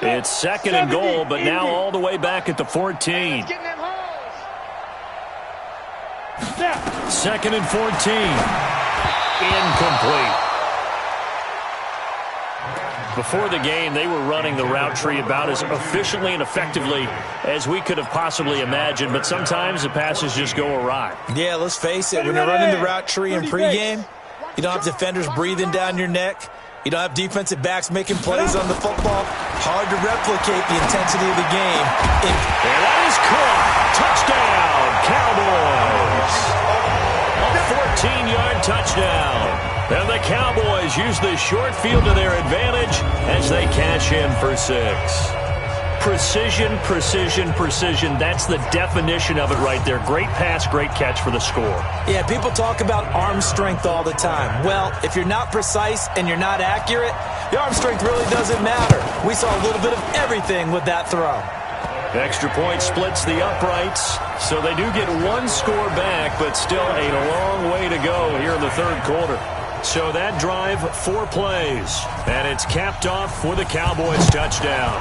It's second and goal, but now all the way back at the 14. Second and 14. Incomplete. Before the game, they were running the route tree about as efficiently and effectively as we could have possibly imagined, but sometimes the passes just go awry. Yeah, let's face it, when you're running the route tree in pregame, you don't have defenders breathing down your neck. You don't have defensive backs making plays on the football. Hard to replicate the intensity of the game. And that is caught. Touchdown, Cowboys. A 14-yard touchdown. And the Cowboys use the short field to their advantage as they cash in for 6. Precision, precision, precision. That's the definition of it right there. Great pass, great catch for the score. Yeah, people talk about arm strength all the time. Well, if you're not precise and you're not accurate, the arm strength really doesn't matter. We saw a little bit of everything with that throw. Extra point splits the uprights, so they do get one score back, but still a long way to go here in the third quarter. So that drive, 4 plays, and it's capped off for the Cowboys touchdown.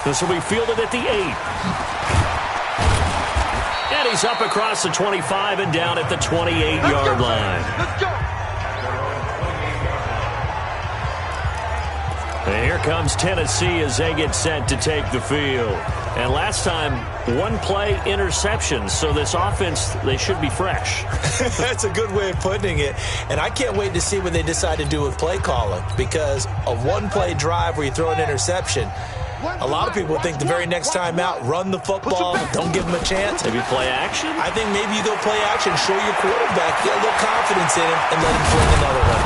This will be fielded at the 8. And he's up across the 25 and down at the 28-yard line. Let's go. And here comes Tennessee as they get set to take the field. And last time, 1-play interception. So this offense, they should be fresh. That's a good way of putting it. And I can't wait to see what they decide to do with play calling. Because a 1-play drive where you throw an interception, a lot of people think the very next time out, run the football, don't give them a chance. Maybe play action? I think maybe you go play action, show your quarterback, get a little confidence in him, and let him fling another one.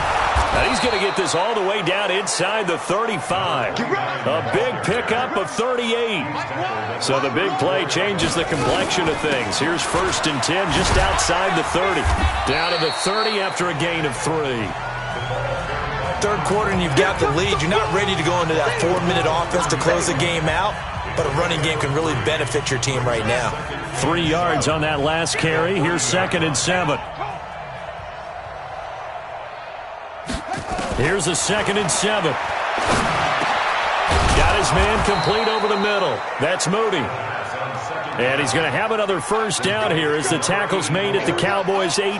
And he's going to get this all the way down inside the 35. A big pickup of 38. So the big play changes the complexion of things. Here's 1st and 10 just outside the 30. Down to the 30 after a gain of 3. Third quarter and you've got the lead. You're not ready to go into that 4-minute offense to close the game out, but a running game can really benefit your team right now. 3 yards on that last carry. Here's 2nd and 7. Here's a 2nd and 7. Got his man complete over the middle. That's Moody. And he's going to have another first down here as the tackle's made at the Cowboys' 18.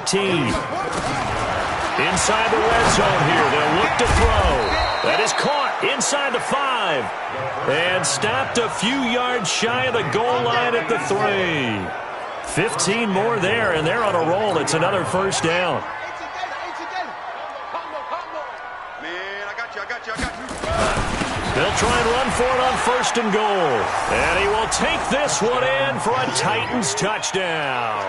Inside the red zone here. They'll look to throw. That is caught inside the 5. And stopped a few yards shy of the goal line at the 3. 15 more there, and they're on a roll. It's another first down. They'll try and run for it on 1st and goal. And he will take this one in for a Titans touchdown.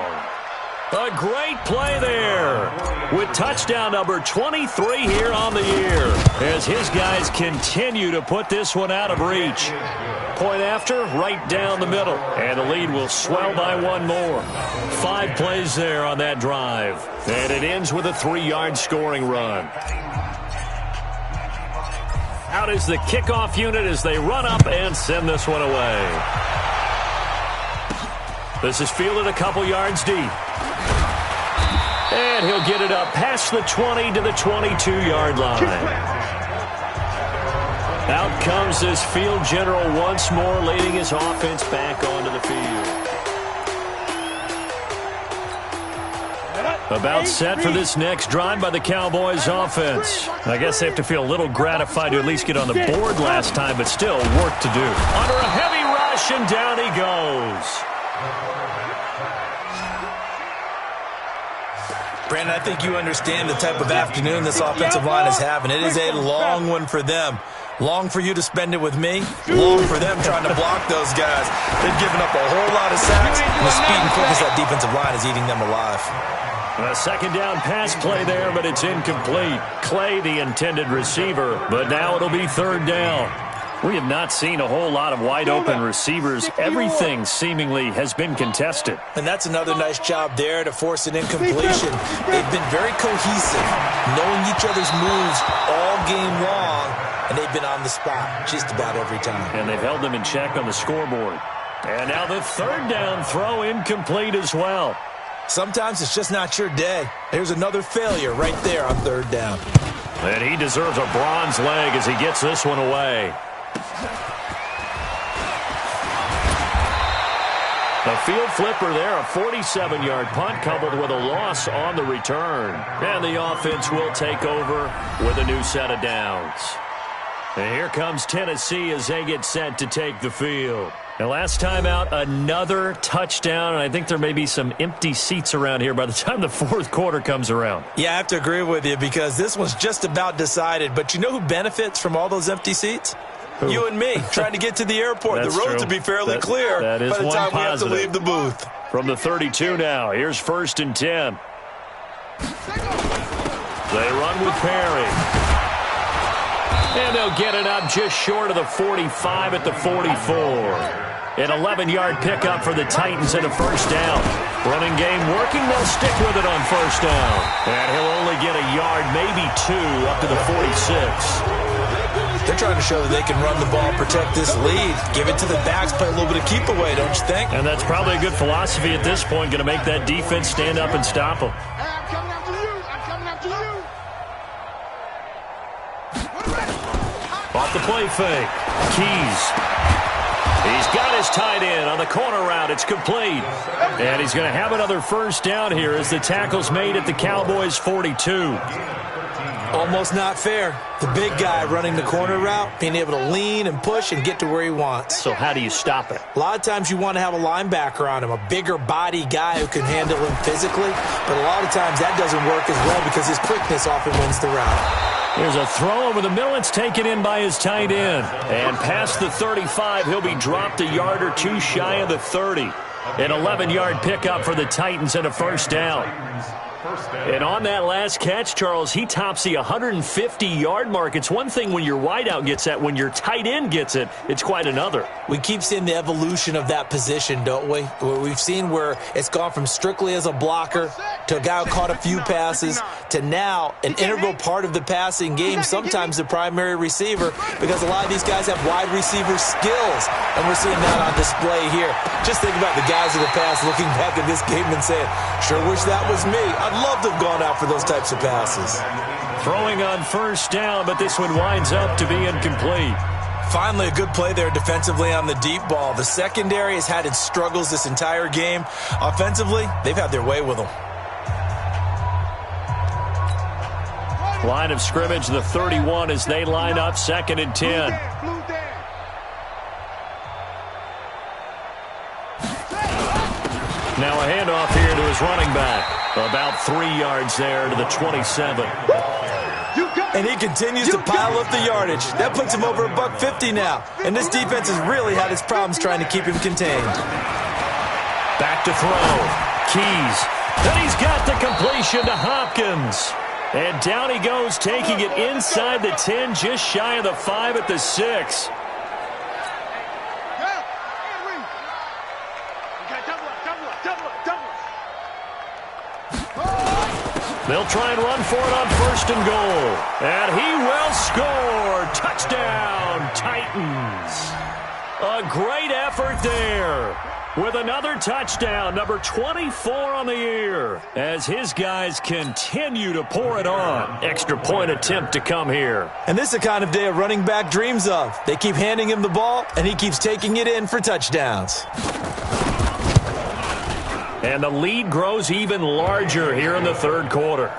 A great play there with touchdown number 23 here on the year as his guys continue to put this one out of reach. Point after, right down the middle. And the lead will swell by 1 more. 5 plays there on that drive. And it ends with a 3-yard scoring run. Out is the kickoff unit as they run up and send this one away. This is fielded a couple yards deep. And he'll get it up past the 20 to the 22-yard line. Out comes this field general once more, leading his offense back onto the field. About set for this next drive by the Cowboys offense. I guess they have to feel a little gratified to at least get on the board last time, but still work to do. Under a heavy rush, and down he goes. Brandon, I think you understand the type of afternoon this offensive line is having. It is a long one for them. Long for you to spend it with me. Long for them trying to block those guys. They've given up a whole lot of sacks. And the speed and quickness of that defensive line is eating them alive. A second down pass play there, but it's incomplete. Clay, the intended receiver, but now it'll be 3rd down. We have not seen a whole lot of wide-open receivers. Everything seemingly has been contested. And that's another nice job there to force an incompletion. They've been very cohesive, knowing each other's moves all game long, and they've been on the spot just about every time. And they've held them in check on the scoreboard. And now the 3rd down throw incomplete as well. Sometimes it's just not your day. Here's another failure right there on 3rd down. And he deserves a bronze leg as he gets this one away. A field flipper there, a 47-yard punt coupled with a loss on the return. And the offense will take over with a new set of downs. And here comes Tennessee as they get set to take the field. And last time out, another touchdown, and I think there may be some empty seats around here by the time the fourth quarter comes around. Yeah, I have to agree with you because this one's just about decided. But you know who benefits from all those empty seats? Who? You and me, trying to get to the airport. The roads will be fairly clear by the time we have to leave the booth. From the 32 now, here's 1st and 10. They run with Perry. And they'll get it up just short of the 45 at the 44. An 11-yard pickup for the Titans and a first down. Running game working, they'll stick with it on first down. And he'll only get a yard, maybe 2, up to the 46. They're trying to show that they can run the ball, protect this lead, give it to the backs, play a little bit of keep away, don't you think? And that's probably a good philosophy at this point, going to make that defense stand up and stop them. I'm coming after you. I'm coming after you. Off the play fake. Keys. He's got his tight end on the corner route. It's complete. And he's going to have another first down here as the tackle's made at the Cowboys' 42. Almost not fair. The big guy running the corner route, being able to lean and push and get to where he wants. So how do you stop it? A lot of times you want to have a linebacker on him, a bigger body guy who can handle him physically. But a lot of times that doesn't work as well because his quickness often wins the route. Here's a throw over the middle. It's taken in by his tight end. And past the 35, he'll be dropped a yard or two shy of the 30. An 11-yard pickup for the Titans and a first down. And on that last catch, Charles, he tops the 150-yard mark. It's one thing when your wideout gets that. When your tight end gets it, it's quite another. We keep seeing the evolution of that position, don't we? We've seen where it's gone from strictly as a blocker to a guy who caught a few passes to now an integral part of the passing game, sometimes the primary receiver, because a lot of these guys have wide receiver skills, and we're seeing that on display here. Just think about the guys in the past looking back at this game and saying, sure wish that was me. I'd love to have gone out for those types of passes. Throwing on first down, but this one winds up to be incomplete. Finally, a good play there defensively on the deep ball. The secondary has had its struggles this entire game. Offensively, they've had their way with them. Line of scrimmage, the 31 as they line up, 2nd and 10. Now a handoff here to his running back. About 3 yards there to the 27. And he continues to pile up the yardage. That puts him over $150 now. And this defense has really had its problems trying to keep him contained. Back to throw. Keys. Then he's got the completion to Hopkins. And down he goes, taking it inside the 10, just shy of the 5 at the 6. They'll try and run for it on 1st and goal. And he will score. Touchdown, Titans. A great effort there with another touchdown, number 24 on the year, as his guys continue to pour it on. Extra point attempt to come here. And this is the kind of day a running back dreams of. They keep handing him the ball, and he keeps taking it in for touchdowns. And the lead grows even larger here in the 3rd quarter.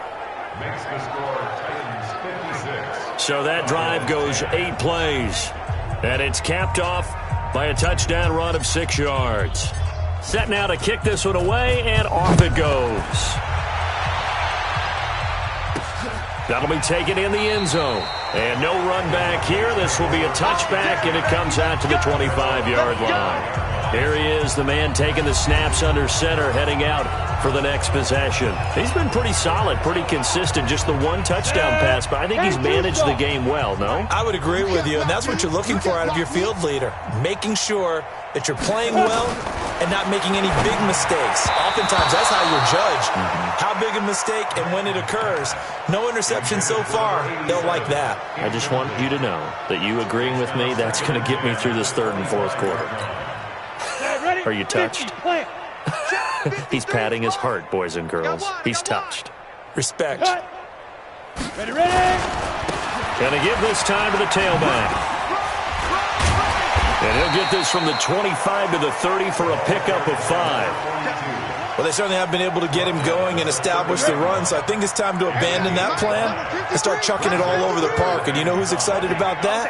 Makes the score Titans 56. So that drive goes 8 plays. And it's capped off by a touchdown run of 6 yards. Set now to kick this one away, and off it goes. That'll be taken in the end zone. And no run back here. This will be a touchback, and it comes out to the 25-yard line. Here he is, the man taking the snaps under center, heading out for the next possession. He's been pretty solid, pretty consistent, just the one touchdown pass, but I think he's managed the game well, no? I would agree with you, and that's what you're looking for out of your field leader, making sure that you're playing well and not making any big mistakes. Oftentimes, that's how you're judged. How big a mistake and when it occurs. No interception so far. They'll like that. I just want you to know that you agreeing with me, that's going to get me through this 3rd and 4th quarter. Are you touched? He's patting his heart, boys and girls. He's touched. Respect. Ready, ready. Gonna give this time to the tailback. And he'll get this from the 25 to the 30 for a pickup of 5. Well, they certainly have been able to get him going and establish the run, so I think it's time to abandon that plan and start chucking it all over the park. And you know who's excited about that?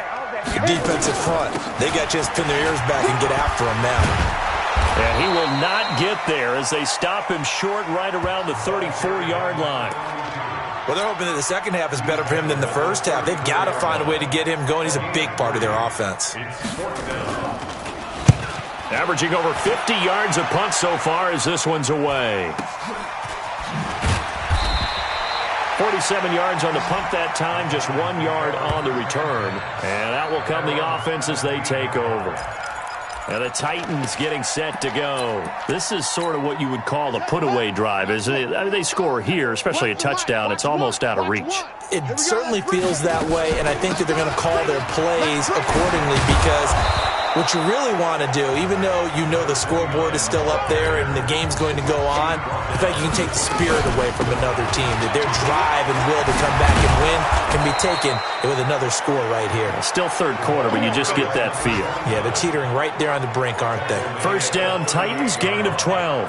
The defensive front. They got a chance to pin their ears back and get after him now. And he will not get there as they stop him short right around the 34-yard line. Well, they're hoping that the second half is better for him than the first half. They've got to find a way to get him going. He's a big part of their offense. Averaging over 50 yards a punt so far as this one's away. 47 yards on the punt that time, just 1 yard on the return. And out will come the offense as they take over. And the Titans getting set to go. This is sort of what you would call a put-away drive, isn't it? I mean, they score here, especially a touchdown. It's almost out of reach. It certainly feels that way, and I think that they're going to call their plays accordingly because what you really want to do, even though you know the scoreboard is still up there and the game's going to go on, in fact, you can take the spirit away from another team, that their drive and will to come back and win can be taken with another score right here. Still third quarter, but you just get that feel. Yeah, they're teetering right there on the brink, aren't they? First down, Titans, gain of 12.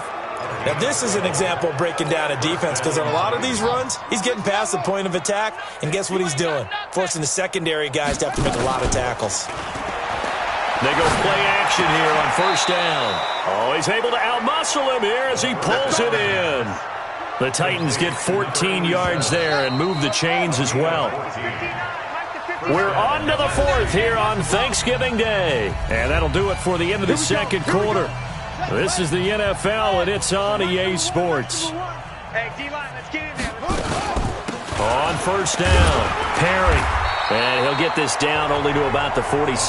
Now, this is an example of breaking down a defense because on a lot of these runs, he's getting past the point of attack, and guess what he's doing? Forcing the secondary guys to have to make a lot of tackles. They go play action here on first down. Oh, he's able to outmuscle him here as he pulls it in. The Titans get 14 yards there and move the chains as well. We're on to the fourth here on Thanksgiving Day. And that'll do it for the end of the second quarter. This is the NFL, and it's on EA Sports. Hey, D-line, let's get in there. On first down, Perry. And he'll get this down only to about the 46.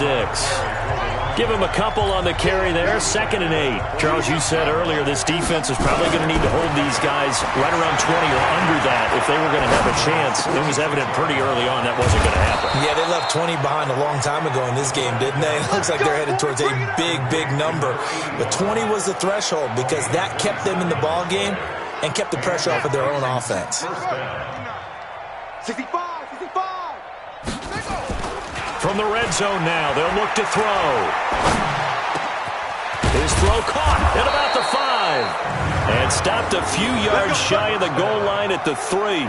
Give him a couple on the carry there, 2nd and 8. Charles, you said earlier this defense is probably going to need to hold these guys right around 20 or under that if they were going to have a chance. It was evident pretty early on that wasn't going to happen. Yeah, they left 20 behind a long time ago in this game, didn't they? It looks like they're headed towards a big, big number. But 20 was the threshold because that kept them in the ball game and kept the pressure off of their own offense. 65. From the red zone now, they'll look to throw. His throw caught at about the 5. And stopped a few yards shy of the goal line at the 3.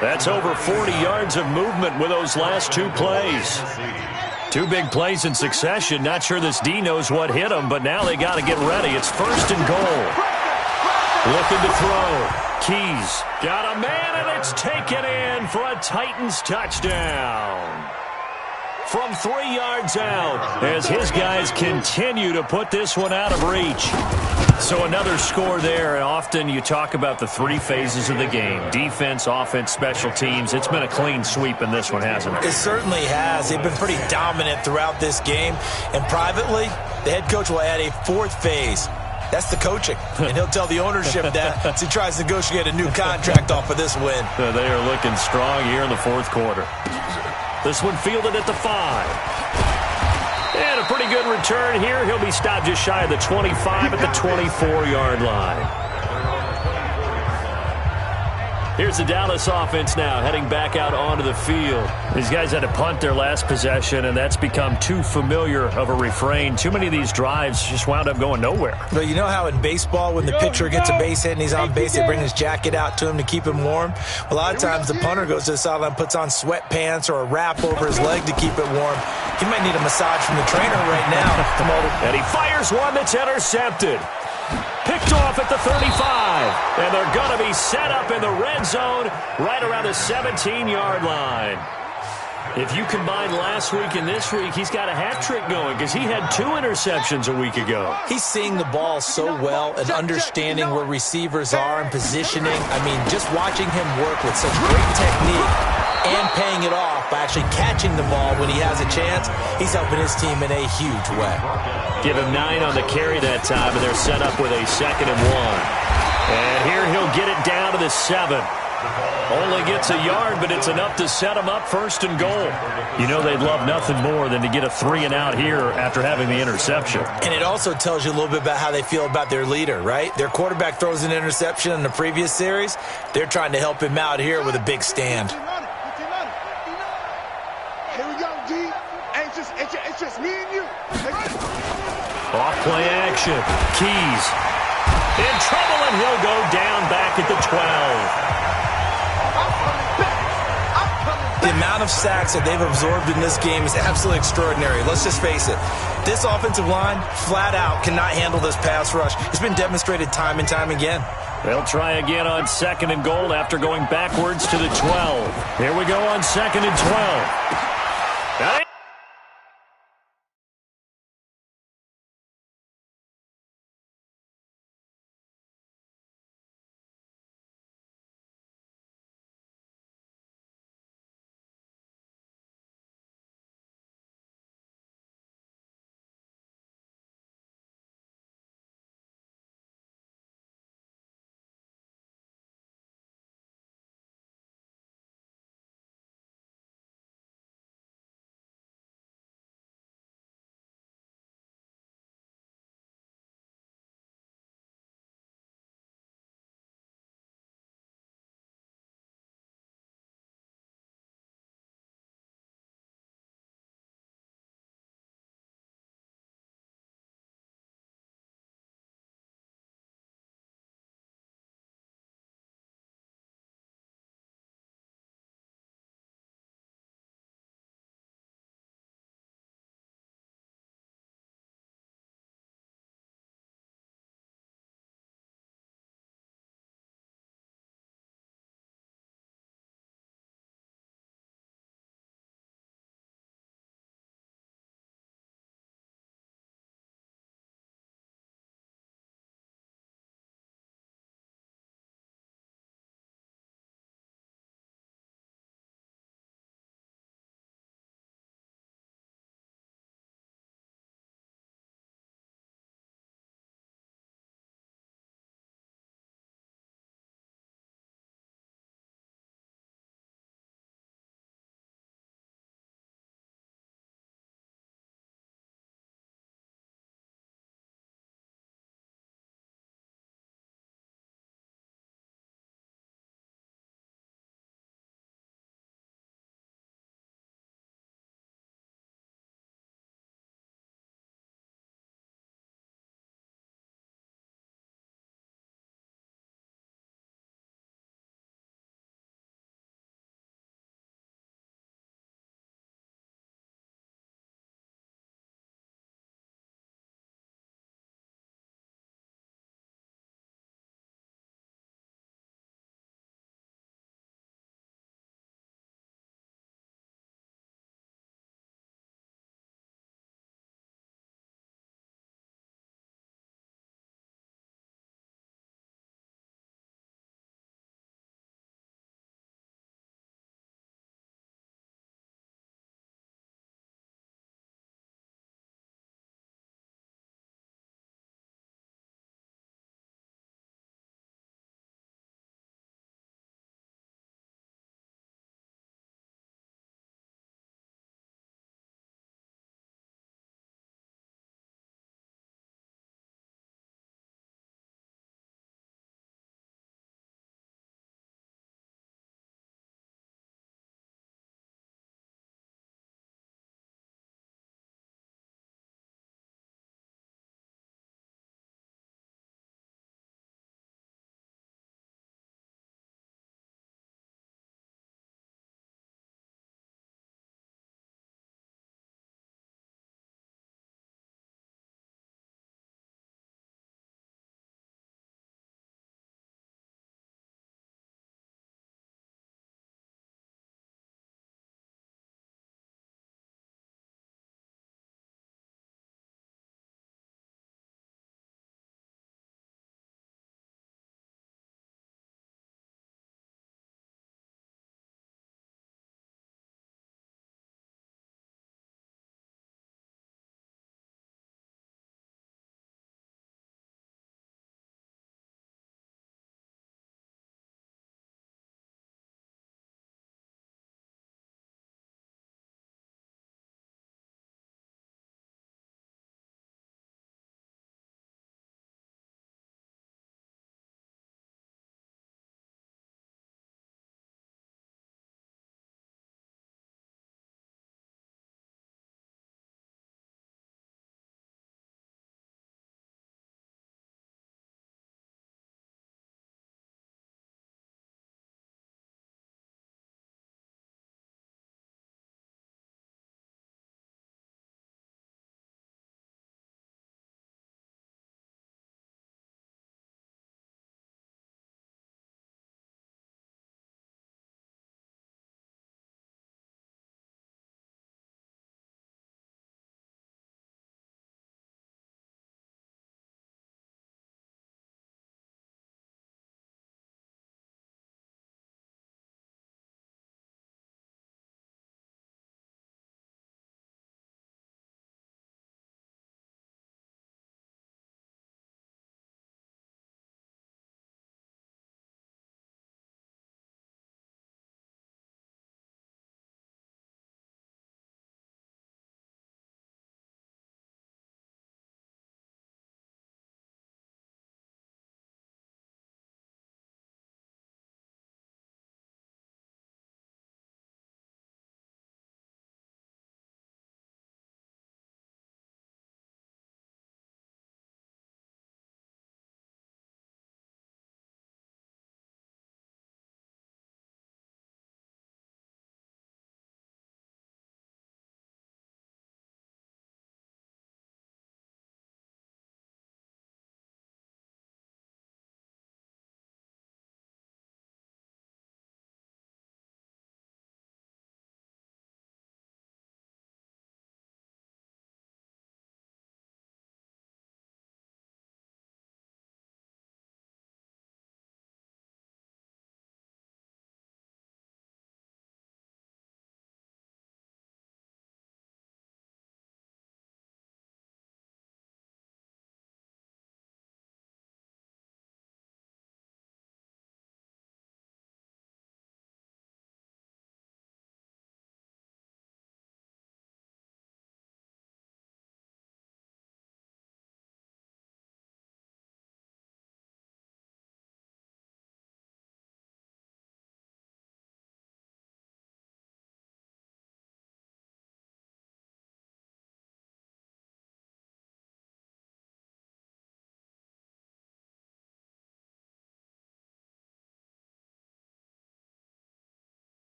That's over 40 yards of movement with those last 2 plays. 2 big plays in succession. Not sure this D knows what hit him, but now they got to get ready. It's 1st and goal. Looking to throw. Keys got a man, and it's taken in for a Titans touchdown. From 3 yards out as his guys continue to put this one out of reach. So another score there. And often you talk about the 3 phases of the game. Defense, offense, special teams. It's been a clean sweep in this one, hasn't it? It certainly has. They've been pretty dominant throughout this game. And privately, the head coach will add a 4th phase. That's the coaching. And he'll tell the ownership that as he tries to negotiate a new contract off of this win. They are looking strong here in the 4th quarter. This one fielded at the 5. And a pretty good return here. He'll be stopped just shy of the 25 at the 24-yard line. Here's the Dallas offense now heading back out onto the field. These guys had to punt their last possession, and that's become too familiar of a refrain. Too many of these drives just wound up going nowhere. But you know how in baseball when the pitcher gets a base hit and he's on base, they bring his jacket out to him to keep him warm? A lot of times the punter goes to the sideline, puts on sweatpants or a wrap over his leg to keep it warm. He might need a massage from the trainer right now. And he fires one that's intercepted. Picked off at the 35. And they're going to be set up in the red zone right around the 17-yard line. If you combine last week and this week, he's got a hat trick going because he had 2 interceptions a week ago. He's seeing the ball so well and understanding where receivers are and positioning. I mean, just watching him work with such great technique and paying it off by actually catching the ball when he has a chance, he's helping his team in a huge way. Give him 9 on the carry that time, and they're set up with a 2nd and 1. And here he'll get it down to the 7. Only gets a yard, but it's enough to set him up 1st and goal. You know they'd love nothing more than to get a 3 and out here after having the interception. And it also tells you a little bit about how they feel about their leader, right? Their quarterback throws an interception in the previous series. They're trying to help him out here with a big stand. play action. Keys in trouble, and he'll go down back at the 12. The amount of sacks that they've absorbed in this game is absolutely extraordinary. Let's just face it. This offensive line, flat out, cannot handle this pass rush. It's been demonstrated time and time again. They'll try again on 2nd and goal after going backwards to the 12. Here we go on 2nd and 12.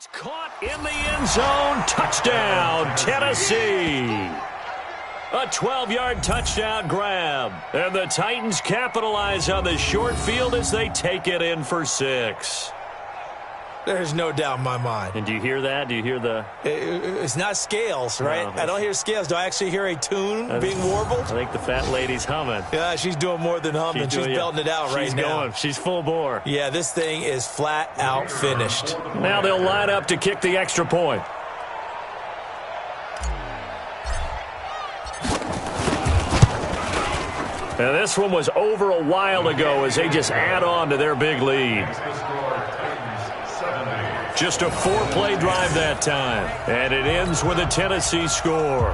It's caught in the end zone. Touchdown, Tennessee. A 12-yard touchdown grab. And the Titans capitalize on the short field as they take it in for 6. There's no doubt in my mind. And do you hear that? Do you hear the... It's not scales, right? No, I don't hear scales. Do I actually hear a tune being warbled? I think the fat lady's humming. Yeah, she's doing more than humming. She's belting it out right now. She's going. She's full bore. Yeah, this thing is flat out finished. Now they'll line up to kick the extra point. And this one was over a while ago as they just add on to their big lead. Just a 4-play drive that time. And it ends with a Tennessee score.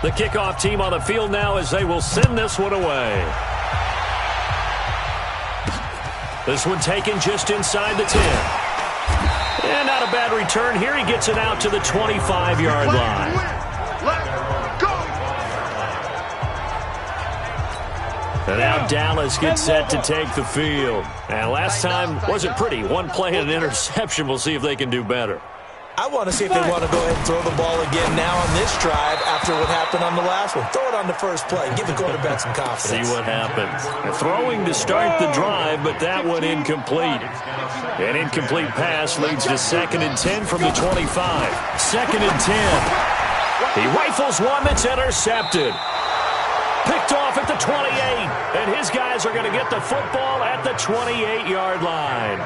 The kickoff team on the field now as they will send this one away. This one taken just inside the 10. And not a bad return here. He gets it out to the 25-yard line. And now Dallas gets set to take the field. And last time wasn't pretty. One play and an interception. We'll see if they can do better. I want to see if they want to go ahead and throw the ball again now on this drive after what happened on the last one. Throw it on the first play. Give the quarterback some confidence. See what happens. Throwing to start the drive, but that one incomplete. An incomplete pass leads to 2nd and 10 from the 25. 2nd and 10. He rifles one that's intercepted. Picked off at the 28, and his guys are going to get the football at the 28-yard line.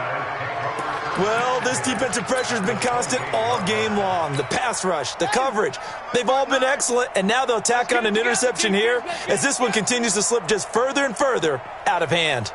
Well, this defensive pressure has been constant all game long. The pass rush, the coverage, they've all been excellent, and now they'll tack on an interception here as this one continues to slip just further and further out of hand.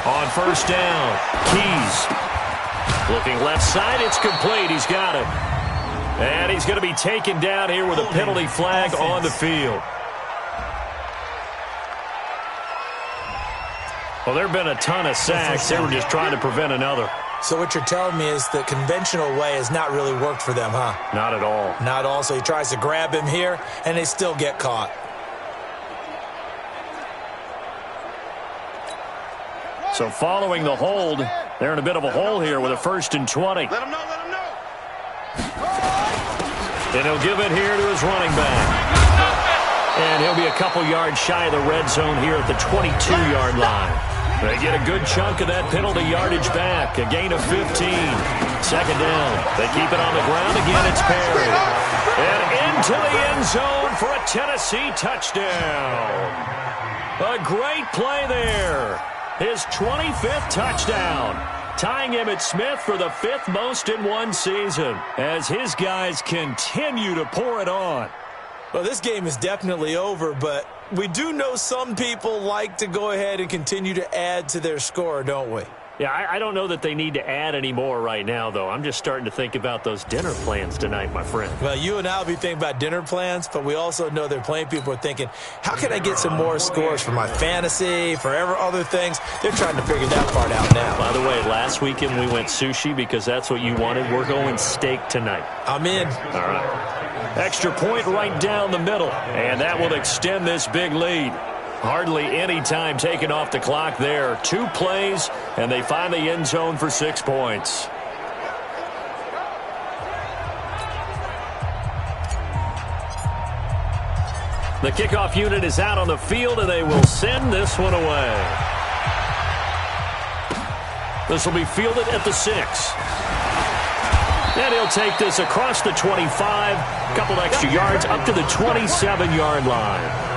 On first down, Keys. Looking left side, it's complete. He's got it. And he's going to be taken down here with a penalty flag on the field. Well, there have been a ton of sacks. They were just trying to prevent another. So what you're telling me is the conventional way has not really worked for them, huh? Not at all. Not at all. So he tries to grab him here, and they still get caught. So following the hold, they're in a bit of a hole here with a 1st and 20. Let him know, let him know. And he'll give it here to his running back. And he'll be a couple yards shy of the red zone here at the 22-yard line. They get a good chunk of that penalty yardage back. A gain of 15. 2nd down. They keep it on the ground. Again, it's Perry. And into the end zone for a Tennessee touchdown. A great play there. His 25th touchdown, tying Emmitt Smith for the 5th most in one season as his guys continue to pour it on. Well, this game is definitely over, but we do know some people like to go ahead and continue to add to their score, don't we? Yeah, I don't know that they need to add any more right now, though. I'm just starting to think about those dinner plans tonight, my friend. Well, you and I will be thinking about dinner plans, but we also know they're playing people are thinking, how can I get some more scores for my fantasy, for other things? They're trying to figure that part out now. By the way, last weekend we went sushi because that's what you wanted. We're going steak tonight. I'm in. All right. Extra point right down the middle, and that will extend this big lead. Hardly any time taken off the clock there. 2 plays, and they find the end zone for 6 points. The kickoff unit is out on the field, and they will send this one away. This will be fielded at the 6. And he'll take this across the 25, a couple extra yards up to the 27-yard line.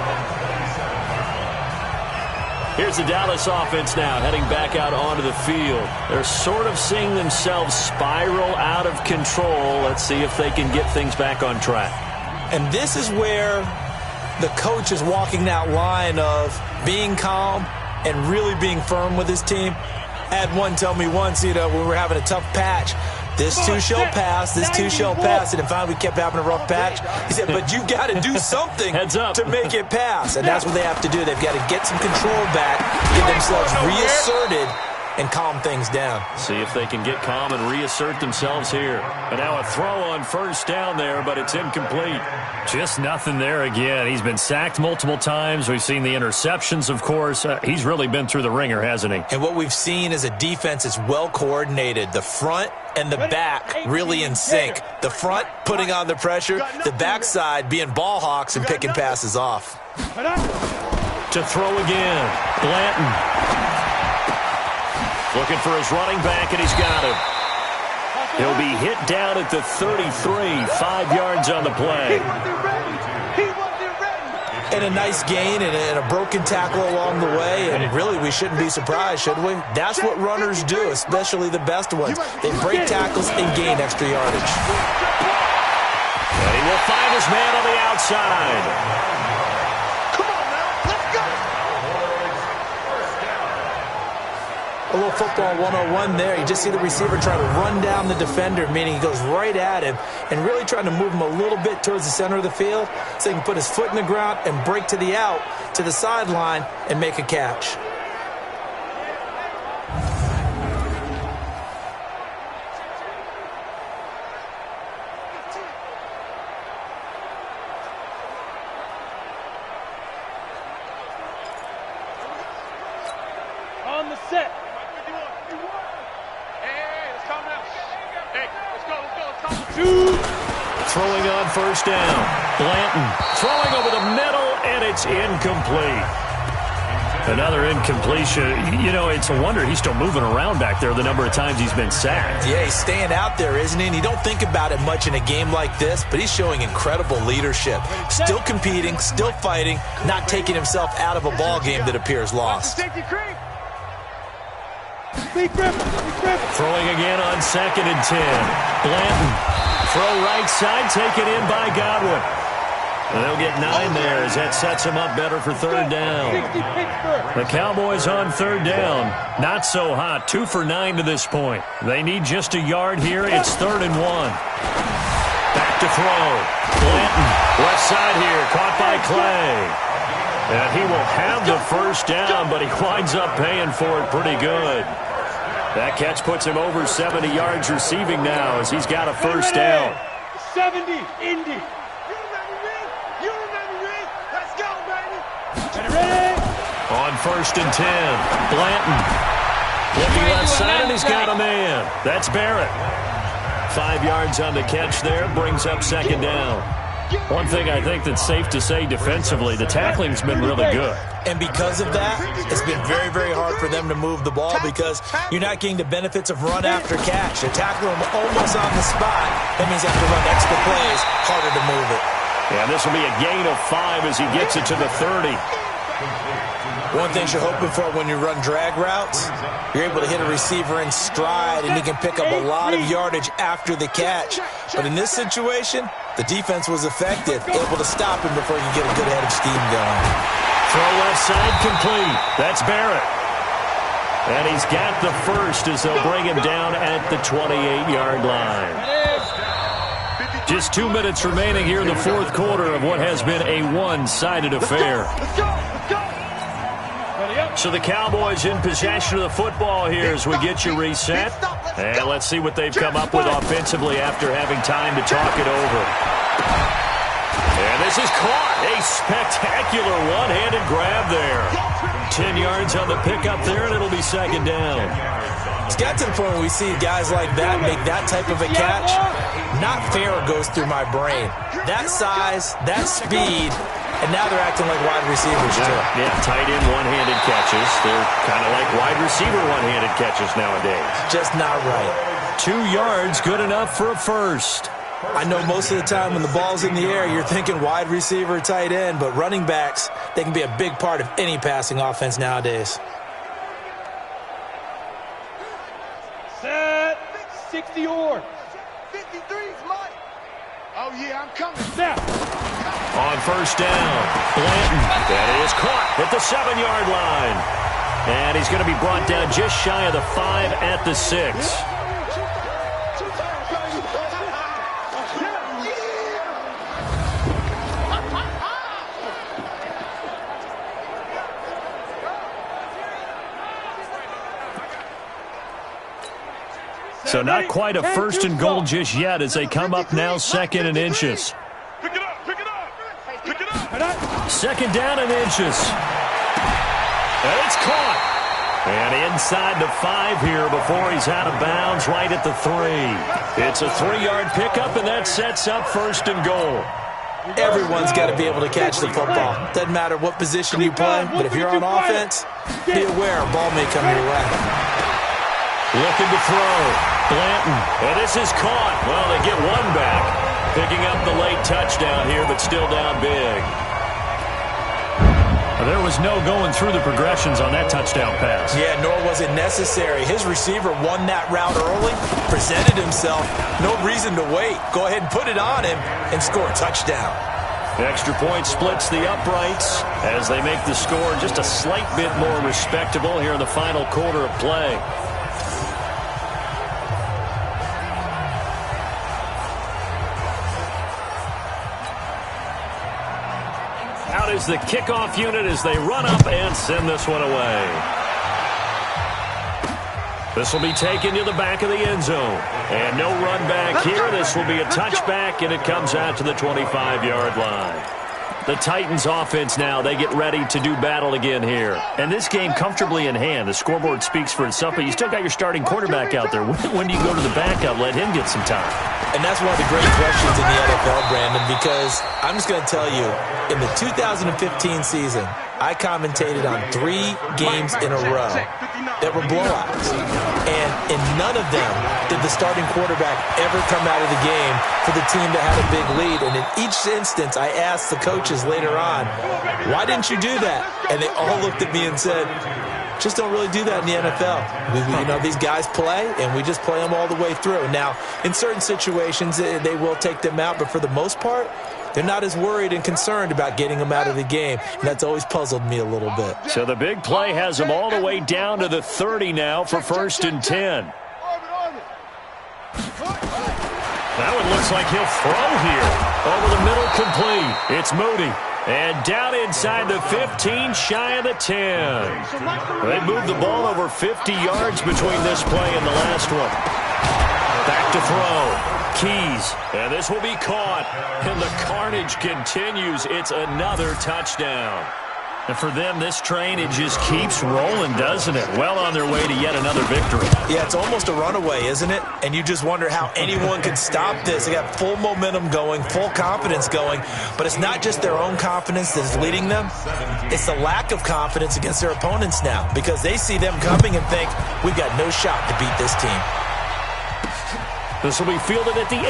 Here's the Dallas offense now heading back out onto the field. They're sort of seeing themselves spiral out of control. Let's see if they can get things back on track. And this is where the coach is walking that line of being calm and really being firm with his team. I had one tell me once, when we were having a tough patch, This too shall pass. This too shall pass. And finally, we kept having a rough patch. He said, but you got to do something to make it pass. And that's what they have to do. They've got to get some control back, get themselves reasserted, and calm things down. See if they can get calm and reassert themselves here. And now a throw on first down there, but it's incomplete. Just nothing there again. He's been sacked multiple times. We've seen the interceptions, of course. He's really been through the ringer, hasn't he? And what we've seen is a defense that's well coordinated. The front and the back really in sync. The front putting on the pressure, the backside being ball hawks and picking passes off. To throw again, Blanton. Looking for his running back, and he's got him. He'll be hit down at the 33, 5 yards on the play. And a nice gain and a broken tackle along the way, and really we shouldn't be surprised, should we? That's what runners do, especially the best ones. They break tackles and gain extra yardage. And he will find his man on the outside. A little football 101 there. You just see the receiver trying to run down the defender, meaning he goes right at him and really trying to move him a little bit towards the center of the field so he can put his foot in the ground and break to the out, to the sideline, and make a catch. On the set. Throwing on first down. Blanton throwing over the middle, and it's incomplete. Another incompletion. You know, it's a wonder he's still moving around back there the number of times he's been sacked. Yeah, he's staying out there, isn't he? And you don't think about it much in a game like this, but he's showing incredible leadership. Still competing, still fighting, not taking himself out of a ball game that appears lost. Throwing again on 2nd and 10. Blanton. Throw right side, taken in by Godwin. And they'll get 9 there as that sets him up better for 3rd down. The Cowboys on 3rd down. Not so hot. 2 for 9 to this point. They need just a yard here. It's 3rd and 1. Back to throw. Blanton, left side here, caught by Clay. And he will have the first down, but he winds up paying for it pretty good. That catch puts him over 70 yards receiving now as he's got a first down. 70, Indy. You remember me? Let's go, baby. Ready? On 1st and 10, Blanton. Looking left side, and he's got a man. That's Barrett. 5 yards on the catch there, brings up 2nd down. One thing I think that's safe to say defensively, the tackling's been really good. And because of that, it's been very, very hard for them to move the ball because you're not getting the benefits of run after catch. They're tackling them almost on the spot. That means you have to run extra plays, harder to move it. Yeah, this will be a gain of 5 as he gets it to the 30. One thing you're hoping for when you run drag routes, you're able to hit a receiver in stride and he can pick up a lot of yardage after the catch. But in this situation, the defense was effective, able to stop him before you get a good head of steam going. Throw left side complete. That's Barrett. And he's got the first as they'll bring him down at the 28-yard line. Just 2 minutes remaining here in the 4th quarter of what has been a one-sided affair. So the Cowboys in possession of the football here as we get you reset. And let's see what they've come up with offensively after having time to talk it over. And this is caught. A spectacular one-handed grab there. 10 yards on the pickup there, and it'll be 2nd down. It's got to the point where we see guys like that make that type of a catch. Not fair goes through my brain. That size, that speed, and now they're acting like wide receivers too. Yeah, tight end one-handed catches. They're kind of like wide receiver one-handed catches nowadays. Just not right. 2 yards, good enough for a first. I know most of the time when the ball's in the air, you're thinking wide receiver, tight end, but running backs, they can be a big part of any passing offense nowadays. Set. 60 or 53's mine. Oh, yeah, I'm coming. Snap. On first down, Blanton. That is caught at the 7-yard line. And he's going to be brought down just shy of the 5 at the 6. So not quite a first and goal just yet as they come up now 2nd and inches. Pick it up, pick it up, pick it up. 2nd down and inches. And it's caught. And inside the 5 here before he's out of bounds right at the 3. It's a 3-yard pickup, and that sets up 1st and goal. Everyone's got to be able to catch the football. Doesn't matter what position you play, but if you're on offense, be aware a ball may come your way. Looking to throw. Blanton. And this is caught. Well, they get one back. Picking up the late touchdown here, but still down big. There was no going through the progressions on that touchdown pass. Yeah, nor was it necessary. His receiver won that route early, presented himself. No reason to wait. Go ahead and put it on him and score a touchdown. The extra point splits the uprights as they make the score just a slight bit more respectable here in the final quarter of play. Out is the kickoff unit as they run up and send this one away. This will be taken to the back of the end zone. And no run back here. This will be a touchback, and it comes out to the 25-yard line. The Titans offense now, they get ready to do battle again here. And this game comfortably in hand. The scoreboard speaks for itself, but you still got your starting quarterback out there. When do you go to the backup? Let him get some time. And that's one of the great questions in the NFL, Brandon, because I'm just going to tell you, in the 2015 season, I commentated on 3 games in a row that were blowouts. And in none of them did the starting quarterback ever come out of the game for the team that had a big lead. And in each instance, I asked the coaches later on, why didn't you do that? And they all looked at me and said, just don't really do that in the NFL. You know, these guys play, and we just play them all the way through. Now, in certain situations, they will take them out, but for the most part, they're not as worried and concerned about getting them out of the game. And that's always puzzled me a little bit. So the big play has them all the way down to the 30 now for 1st and 10. That one looks like he'll throw here. Over the middle, complete. It's Moody. And down inside the 15, shy of the 10. They moved the ball over 50 yards between this play and the last one. Back to throw. Keys. And this will be caught. And the carnage continues. It's another touchdown. And for them, this train, it just keeps rolling, doesn't it? Well on their way to yet another victory. Yeah, it's almost a runaway, isn't it? And you just wonder how anyone could stop this. They got full momentum going, full confidence going. But it's not just their own confidence that's leading them. It's the lack of confidence against their opponents now, because they see them coming and think, we've got no shot to beat this team. This will be fielded at the 8.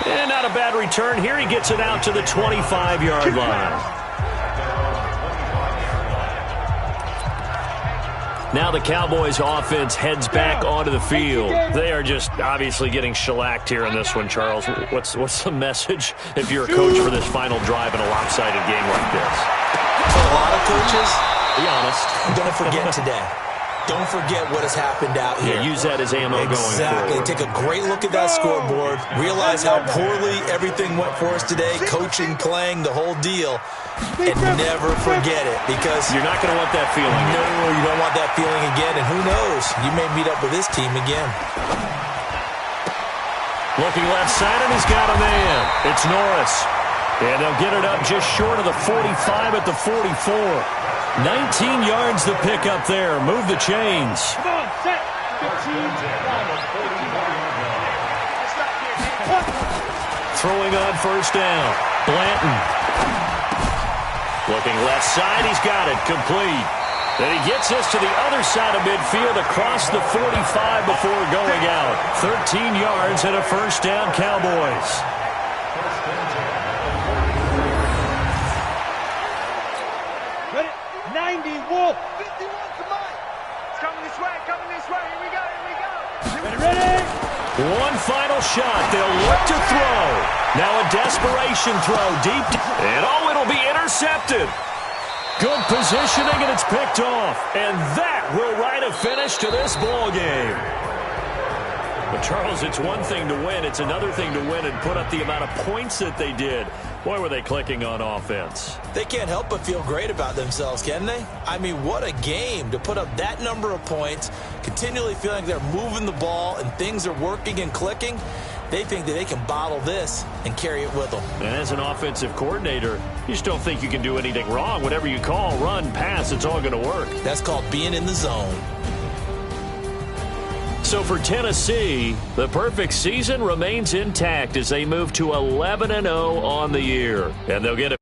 And not a bad return here. He gets it out to the 25-yard line. Now the Cowboys offense heads back onto the field. They are just obviously getting shellacked here in this one, Charles. What's the message if you're a coach for this final drive in a lopsided game like this? For a lot of coaches, be honest, don't forget today. Don't forget what has happened out here. Yeah, use that as ammo going forward. Exactly. Take a great look at that scoreboard. Realize how poorly everything went for us today. Coaching, playing, the whole deal. And never forget it, because you're not going to want that feeling. No, you don't want that feeling again. And who knows? You may meet up with this team again. Looking left side, and he's got a man. It's Norris. And they'll get it up just short of the 45 at the 44. 19 yards to pick up there. Move the chains. Come on, set. 15. Throwing on first down. Blanton. Looking left side. He's got it. Complete. Then he gets us to the other side of midfield across the 45 before going out. 13 yards and a first down, Cowboys. Wolf. 51, come on. It's coming this way, Here we go, Ready? One final shot. They'll look to throw. Now a desperation throw deep. And it'll be intercepted. Good positioning, and it's picked off. And that will write a finish to this ball game. But, Charles, it's one thing to win. It's another thing to win and put up the amount of points that they did. Boy, were they clicking on offense. They can't help but feel great about themselves, can they? I mean, what a game to put up that number of points, continually feeling like they're moving the ball and things are working and clicking. They think that they can bottle this and carry it with them. And as an offensive coordinator, you just don't think you can do anything wrong. Whatever you call, run, pass, it's all going to work. That's called being in the zone. So for Tennessee, the perfect season remains intact as they move to 11-0 on the year. And they'll get a